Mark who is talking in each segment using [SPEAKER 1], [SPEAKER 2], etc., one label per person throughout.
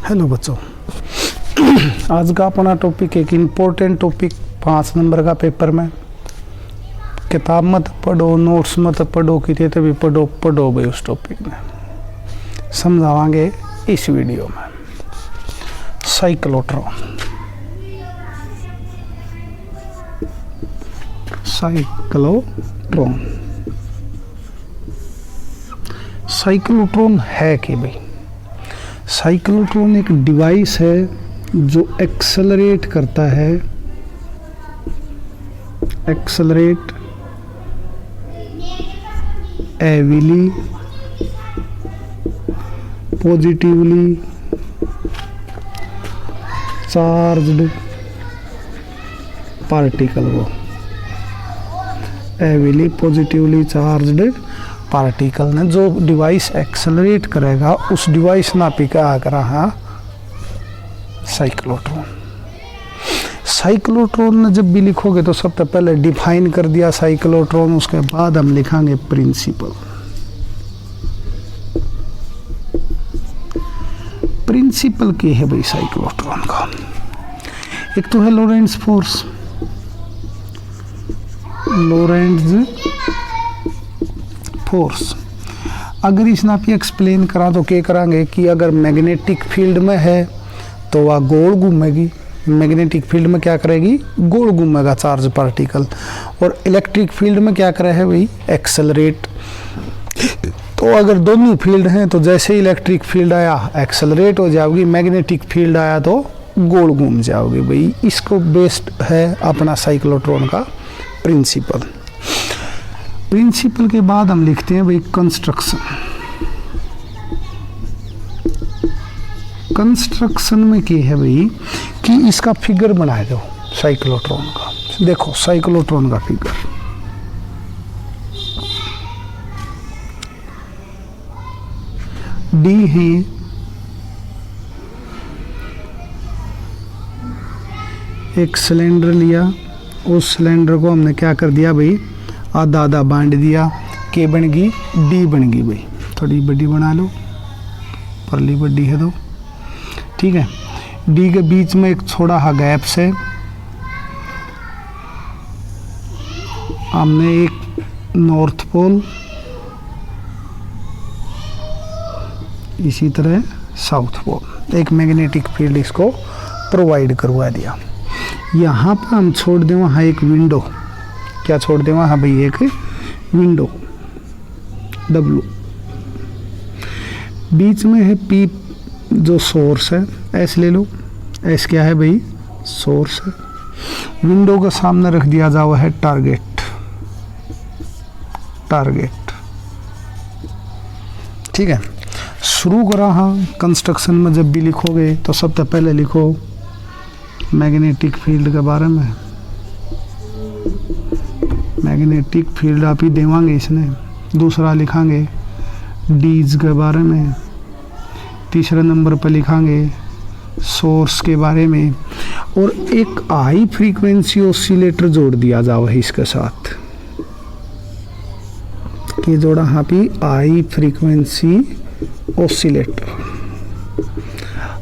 [SPEAKER 1] Hello बच्चों, आज का अपना टॉपिक एक इम्पोर्टेंट टॉपिक 5 नंबर का पेपर में। किताब मत पढ़ो, नोट्स मत पढ़ो, कितने तभी पढ़ो भाई उस टॉपिक में समझावांगे इस वीडियो में। साइक्लोट्रॉन साइक्लोट्रॉन है कि भाई, साइक्लोट्रॉन एक डिवाइस है जो एक्सेलरेट करता है, accelerate heavily positively charged particle, वो हेवीली पॉजिटिवली चार्ज्ड पार्टिकल ने जो डिवाइस एक्सेलरेट करेगा उस डिवाइस ना पिका रहा साइक्लोट्रॉन। साइक्लोट्रॉन ने जब भी लिखोगे तो सबसे पहले डिफाइन कर दिया साइक्लोट्रॉन, उसके बाद हम लिखेंगे प्रिंसिपल। प्रिंसिपल क्या है भाई साइक्लोट्रॉन का? एक तो है लोरेंट्ज फोर्स, लोरेंट्ज फोर्स। अगर इस ना भी एक्सप्लेन करा तो क्या करांगे कि अगर मैग्नेटिक फील्ड में है तो वह गोल घूमेगी, मैग्नेटिक फील्ड में क्या करेगी? गोल घूमेगा चार्ज पार्टिकल। और इलेक्ट्रिक फील्ड में क्या करे है भाई? एक्सेलरेट। तो अगर दोनों फील्ड हैं तो जैसे इलेक्ट्रिक फील्ड आया एक्सेलरेट हो जाओगी, मैग्नेटिक फील्ड आया तो गोल घूम जाओगे भाई। इसको बेस्ड है अपना साइक्लोट्रॉन का प्रिंसिपल। प्रिंसिपल के बाद हम लिखते हैं भाई कंस्ट्रक्शन। कंस्ट्रक्शन में क्या है भाई कि इसका फिगर बनाए दो साइक्लोट्रॉन का। देखो साइक्लोट्रॉन का फिगर, डी है, एक सिलेंडर लिया, उस सिलेंडर को हमने क्या कर दिया भाई? आधा आधा बांट दिया। के बन गई? डी बन गई भाई। थोड़ी बड़ी बना लो, परली बड़ी है तो ठीक है। डी के बीच में एक छोटा सा गैप से हमने एक नॉर्थ पोल, इसी तरह साउथ पोल, एक मैग्नेटिक फील्ड इसको प्रोवाइड करवा दिया। यहाँ पर हम छोड़ दें वहाँ एक विंडो। क्या छोड़ दें वहाँ भाई? एक विंडो W। बीच में है P जो सोर्स है, S ले लो। S क्या है भाई? सोर्स है। विंडो के सामने रख दिया जावा है टारगेट, टारगेट ठीक है। शुरू करा हाँ कंस्ट्रक्शन में जब भी लिखोगे तो सबसे पहले लिखो मैग्नेटिक फील्ड के बारे में। मैग्नेटिक फील्ड आप ही देवांगे इसने। दूसरा लिखांगे डीज के बारे में। तीसरे नंबर पर लिखांगे सोर्स के बारे में। और एक हाई फ्रीक्वेंसी ऑसिलेटर जोड़ दिया जाओ है इसके साथ। ये जोड़ा यहाँ पे high frequency oscillator.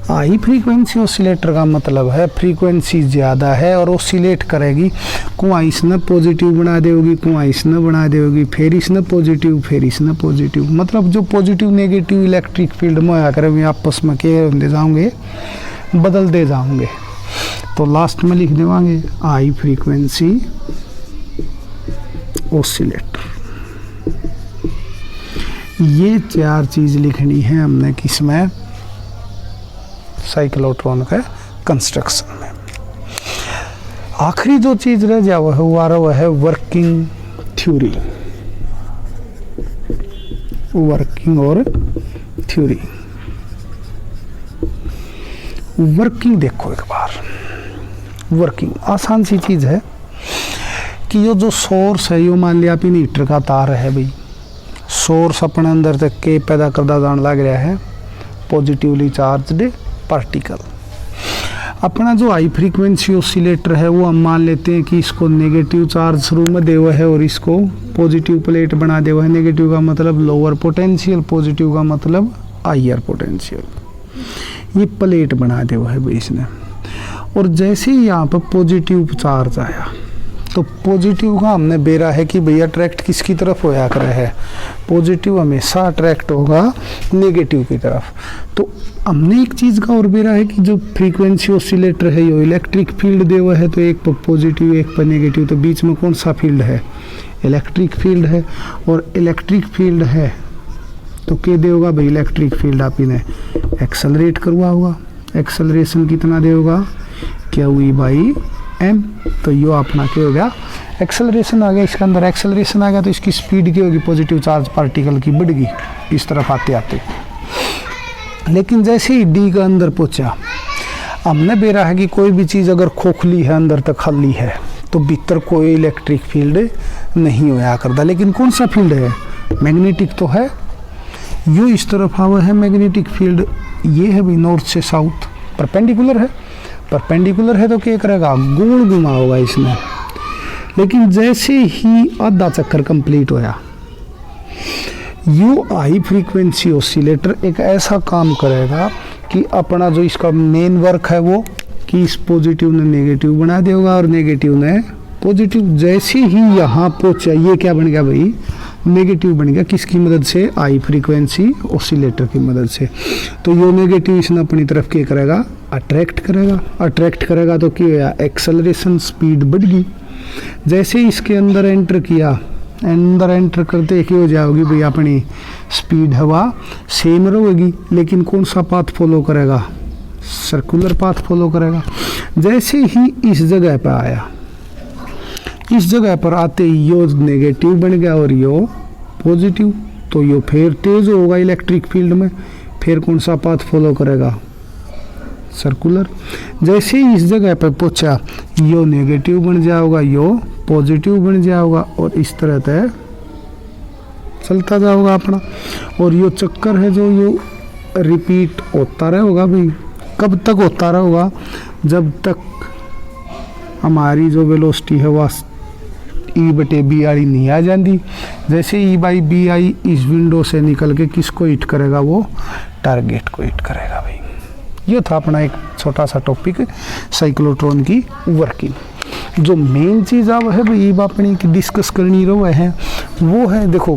[SPEAKER 1] High frequency oscillator का मतलब है फ्रीक्वेंसी ज़्यादा है और ऑसिलेट करेगी। कुआं इसने पॉजिटिव बना देगी, कुआं इसने बना देगी, फिर इसने पॉजिटिव, फिर इसने पॉजिटिव। मतलब जो पॉजिटिव नेगेटिव इलेक्ट्रिक फील्ड में आकर भी आपस में क्या दे जाओगे? बदल दे जाओगे। तो लास्ट में लिख देवांगे हाई फ्रीक्वेंसी ऑसिलेटर। ये 4 चीज़ लिखनी है हमने किसमें? साइक्लोट्रॉन के कंस्ट्रक्शन में। आखिरी जो चीज रह जाए वह है वर्किंग थ्योरी। वर्किंग और थ्योरी। वर्किंग देखो एक बार। वर्किंग आसान सी चीज है कि ये जो सोर्स है, यो मान लिया अपनी हीटर का तार है भाई। सोर्स अपने अंदर तक के पैदा करदा जान लग रहा है पॉजिटिवली चार्ज्ड पार्टिकल। अपना जो हाई फ्रीक्वेंसी ऑसिलेटर है वो हम मान लेते हैं कि इसको नेगेटिव चार्ज शुरू में देवा है और इसको पॉजिटिव प्लेट बना देवा है। नेगेटिव का मतलब लोअर पोटेंशियल, पॉजिटिव का मतलब हायर पोटेंशियल। ये प्लेट बना दे है भाई इसने। और जैसे ही यहाँ पर पॉजिटिव चार्ज आया तो पॉजिटिव का हमने बेरा है कि भैया अट्रैक्ट किसकी तरफ होया कर है, पॉजिटिव हमेशा अट्रैक्ट होगा नेगेटिव की तरफ। तो हमने एक चीज़ का और बेरा है कि जो फ्रीक्वेंसी ऑसिलेटर है यो इलेक्ट्रिक फील्ड दे हुआ है, तो एक पर पॉजिटिव एक पर नेगेटिव, तो बीच में कौन सा फील्ड है, इलेक्ट्रिक फील्ड है। और इलेक्ट्रिक फील्ड है तो क्या दे होगा भाई, इलेक्ट्रिक फील्ड आप इन्हें एक्सेलरेट करवा होगा, एक्सेलरेशन कितना दे होगा, क्या हुई भाई एम। तो यो अपना क्या हो गया, एक्सेलरेशन आ गया, इसके अंदर एक्सेलरेशन आ गया तो इसकी स्पीड क्या होगी, पॉजिटिव चार्ज पार्टिकल की बढ़ गई इस तरफ आते आते। लेकिन जैसे ही डी का अंदर पहुंचा, हमने बेरा है कि कोई भी चीज़ अगर खोखली है अंदर तक खाली है तो भीतर कोई इलेक्ट्रिक फील्ड नहीं होया करता। लेकिन कौन सा फील्ड है, मैग्नेटिक तो है, यो इस तरफ आवा है मैग्नेटिक फील्ड, ये है भी नॉर्थ से साउथ, परपेंडिकुलर है, परपेंडिकुलर है तो क्या करेगा, गोल घुमा होगा इसमें। लेकिन जैसे ही आधा चक्कर कंप्लीट होया, यू हाई फ्रीक्वेंसी ऑसिलेटर एक ऐसा काम करेगा कि अपना जो इसका मेन वर्क है वो कि इस पॉजिटिव ने नेगेटिव बना देगा और नेगेटिव ने पॉजिटिव। जैसे ही यहाँ पहुंचा, ये क्या बन गया भाई, नेगेटिव बन गया, किसकी मदद से, हाई फ्रीक्वेंसी ऑसिलेटर की मदद से। तो ये नेगेटिव इसने अपनी तरफ क्या करेगा, अट्रैक्ट करेगा, अट्रैक्ट करेगा तो क्या होया, एक्सेलरेशन स्पीड बढ़ गई। जैसे ही इसके अंदर एंटर किया, अंदर एंटर करते क्या हो जाएगी भाई, अपनी स्पीड हवा सेम रहेगी, लेकिन कौन सा पाथ फॉलो करेगा, सर्कुलर पाथ फॉलो करेगा। जैसे ही इस जगह पर आया, इस जगह पर आते ही यो नेगेटिव बन गया और यो पॉजिटिव, तो यो फिर तेज होगा इलेक्ट्रिक फील्ड में, फिर कौन सा पाथ फॉलो करेगा, सर्कुलर। जैसे ही इस जगह पर पहुंचा, यो नेगेटिव बन जाएगा, यो पॉजिटिव बन जाएगा और इस तरह से चलता जाएगा अपना। और यो चक्कर है जो यो रिपीट होता रहेगा भाई। कब तक होता रहेगा, जब तक हमारी जो वेलोसिटी है वह ई बटे बी आई नहीं आ जाती। जैसे ई बाई बी आई इस विंडो से निकल के किसको हिट करेगा, वो टारगेट को हिट करेगा भाई। ये था अपना एक छोटा सा टॉपिक साइक्लोट्रॉन की वर्किंग। जो मेन चीज़ अब है भाई अपनी की डिस्कस करनी रहो है वो है, देखो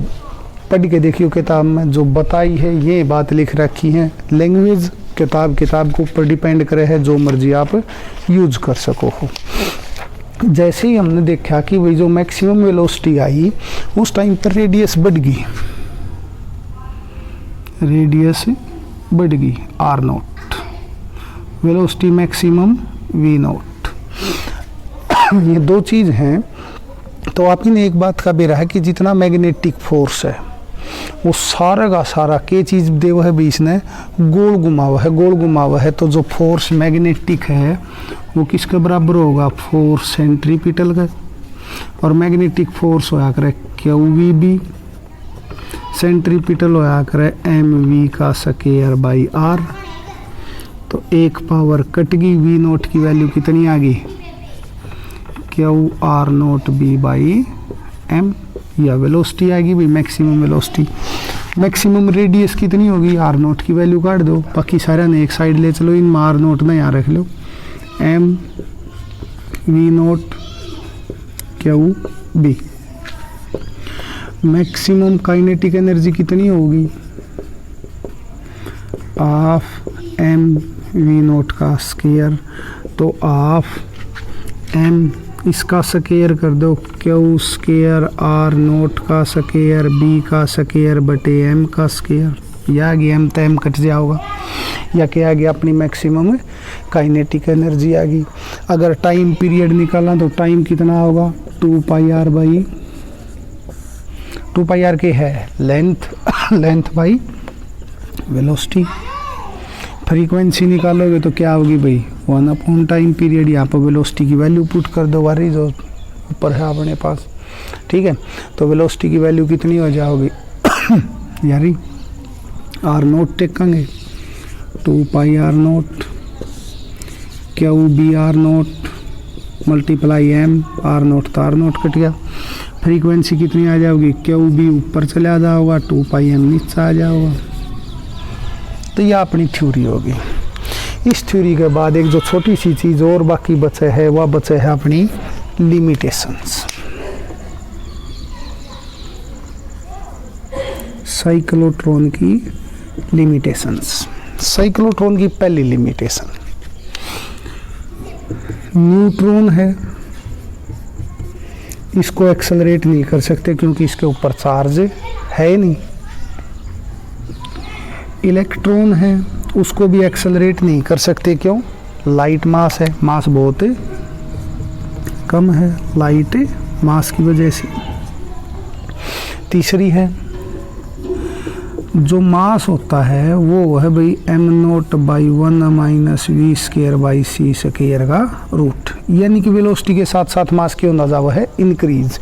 [SPEAKER 1] पढ़ के देखियो किताब में जो बताई है ये बात लिख रखी है। लैंग्वेज किताब के ऊपर डिपेंड करे है, जो मर्जी आप यूज कर सको हो। जैसे ही हमने देखा कि भाई जो मैक्सिमम वेलोसिटी आई उस टाइम पर रेडियस बढ़ गई, रेडियस बढ़ गई R naught, velocity maximum V naught. ये दो चीज़ हैं। तो आप ही ने एक बात का बेरा है कि जितना मैग्नेटिक फोर्स है वो सारा का सारा के चीज़ देव है भी इसने गोल घुमावा है, गोल घुमावा है। तो जो फोर्स मैग्नेटिक है वो किसके बराबर होगा, फोर्स सेंट्रीपिटल का। और मैग्नेटिक फोर्स होया करे क्यू वी बी, सेंट्रीपिटल होया करे एम वी का स्क्वायर बाई आर। तो एक पावर कट गई, वी नोट की वैल्यू कितनी आ गई, Q R naught B by M, या वेलोसिटी आएगी भाई मैक्सिमम वेलोसिटी। मैक्सिमम रेडियस कितनी होगी, आर नोट की वैल्यू काट दो, बाकी सारा ने एक साइड ले चलो, इन आर नोट ना यहाँ रख लो, m v naught q B. Maximum kinetic energy कितनी होगी, हाफ एम वी नोट का स्क्वायर, तो हाफ एम इसका स्क्वायर कर दो, क्यू स्क्वायर आर नोट का स्क्वायर बी का स्क्वायर बटे एम का स्क्वायर। या आ गया एम, तो एम कट जाओगा, या क्या आ गया अपनी मैक्सिमम काइनेटिक एनर्जी आ गई। अगर टाइम पीरियड निकालना तो टाइम कितना होगा, 2 pi R by 2 pi are के है length, length by velocity. Frequency निकालोगे तो क्या होगी भाई, 1 अपॉन टाइम पीरियड। यहाँ पर वेलोसिटी की वैल्यू पुट कर दो वारी जो ऊपर है अपने पास, ठीक है। तो वेलोसिटी की वैल्यू कितनी हो जाओगी यारी, आर नोट टेकेंगे 2 pi r naught q B r naught multiply m, r naught तो आर नोट कट गया। फ्रीक्वेंसी कितनी आ जाओगी, क्यू बी ऊपर चला जाओगा, 2 पाई एम नीचे आ जाओगा। तो यह अपनी थ्योरी होगी। इस थ्योरी के बाद एक जो छोटी सी चीज़ और बाकी बचे है, वह बचे है अपनी लिमिटेशंस। साइक्लोट्रॉन की लिमिटेशंस। साइक्लोट्रॉन की पहली लिमिटेशन, न्यूट्रॉन है, इसको एक्सेलरेट नहीं कर सकते क्योंकि इसके ऊपर चार्ज है ही नहीं। इलेक्ट्रॉन है, उसको भी एक्सेलरेट नहीं कर सकते, क्यों? लाइट मास है, मास बहुत कम है लाइट मास की वजह से। तीसरी है, जो मास होता है वो है भाई m0/1 - v²/c² का रूट, यानी कि वेलोसिटी के साथ साथ मास की अंदाजा वो है इंक्रीज।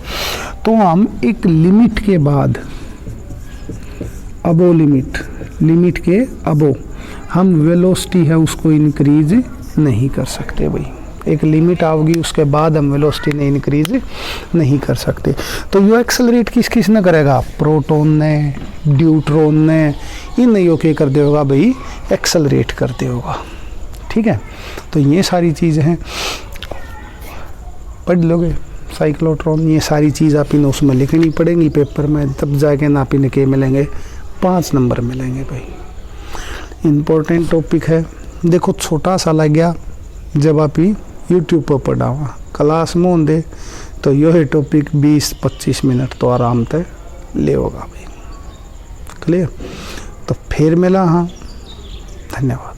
[SPEAKER 1] तो हम एक लिमिट के बाद, अबो लिमिट के अबो हम वेलोसिटी है उसको इंक्रीज नहीं कर सकते भाई। एक लिमिट आओगी उसके बाद हम वेलोसिटी ने इंक्रीज नहीं कर सकते। तो यो एक्सेलरेट किस ने करेगा? प्रोटॉन ने, ड्यूट्रॉन ने, इन यो के कर दे होगा भाई, एक्सेलरेट कर दे होगा। ठीक है, तो ये सारी चीज़ें हैं, पढ़ लोगे साइक्लोट्रॉन, ये सारी चीज़ आप इन उसमें लिखनी पड़ेंगी पेपर में, तब जाके ना आप इनके मिलेंगे 5 नंबर मिलेंगे भाई। इम्पोर्टेंट टॉपिक है, देखो छोटा सा लग गया जब आप यूट्यूब पर पढ़ावा, क्लास में होंगे तो यह टॉपिक 20-25 मिनट तो आराम से ले होगा भाई। क्लियर? तो फिर मिला, हाँ, धन्यवाद।